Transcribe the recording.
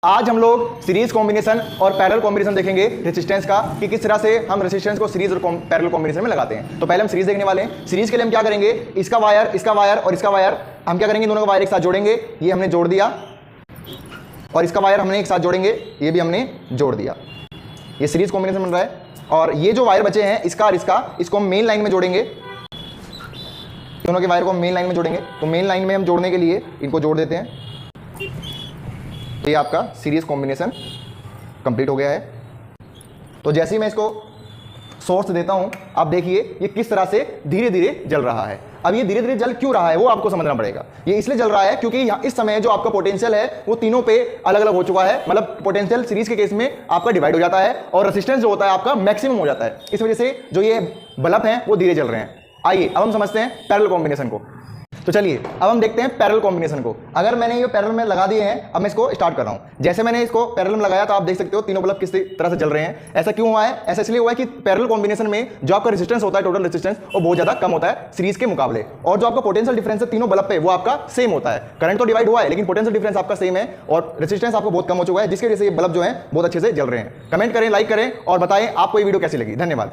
आज हम लोग सीरीज कॉम्बिनेशन और पैरेलल कॉम्बिनेशन देखेंगे रेजिस्टेंस का कि किस तरह से हम रेजिस्टेंस को सीरीज और पैरेलल कॉम्बिनेशन में लगाते हैं। तो पहले हम सीरीज देखने वाले हैं। सीरीज के लिए हम क्या करेंगे, इसका वायर और इसका वायर हम क्या करेंगे, दोनों का वायर एक साथ जोड़ेंगे, ये हमने जोड़ दिया, और इसका वायर हमने एक साथ जोड़ेंगे, ये भी हमने जोड़ दिया। ये सीरीज कॉम्बिनेशन बन रहा है। और ये जो वायर बचे हैं इसका और इसको हम मेन लाइन में जोड़ेंगे, दोनों के वायर को हम मेन लाइन में जोड़ेंगे। तो मेन लाइन में हम जोड़ने के लिए इनको जोड़ देते हैं। तो ये आपका सीरीज कॉम्बिनेशन कंप्लीट हो गया है। तो जैसे ही मैं इसको सोर्स देता हूं, आप देखिए ये किस तरह से धीरे धीरे जल रहा है। अब ये धीरे धीरे जल क्यों रहा है वो आपको समझना पड़ेगा। ये इसलिए जल रहा है क्योंकि इस समय जो आपका पोटेंशियल है वो तीनों पे अलग अलग हो चुका है। मतलब पोटेंशियल सीरीज के केस में आपका डिवाइड हो जाता है और रेजिस्टेंस जो होता है आपका मैक्सिमम हो जाता है। इस वजह से जो ये बल्ब हैं वो धीरे जल रहे हैं। आइए अब हम समझते हैं पैरेलल कॉम्बिनेशन को। तो चलिए अब हम देखते हैं पैरेलल कॉम्बिनेशन को। अगर मैंने ये पैरेलल में लगा दिए हैं, अब मैं इसको स्टार्ट कर रहा हूं। जैसे मैंने इसको पैरेलल में लगाया तो आप देख सकते हो तीनों बल्ब किस तरह से जल रहे हैं। ऐसा क्यों हुआ है? ऐसा इसलिए हुआ है कि पैरेलल कॉम्बिनेशन में जो आपका रेजिस्टेंस होता है, टोटल रेजिस्टेंस, वो बहुत ज्यादा कम होता है सीरीज के मुकाबले। और जो आपका पोटेंशियल डिफरेंस है तीनों बल्ब पे वो आपका सेम होता है। करंट तो डिवाइड हुआ है लेकिन पोटेंशियल डिफरेंस आपका सेम है और रेजिस्टेंस आपको बहुत कम हो चुका है, जिसकी वजह से ये बल्ब जो है बहुत अच्छे से जल रहे हैं। कमेंट करें, लाइक करें और बताएं आपको ये वीडियो कैसी लगी। धन्यवाद।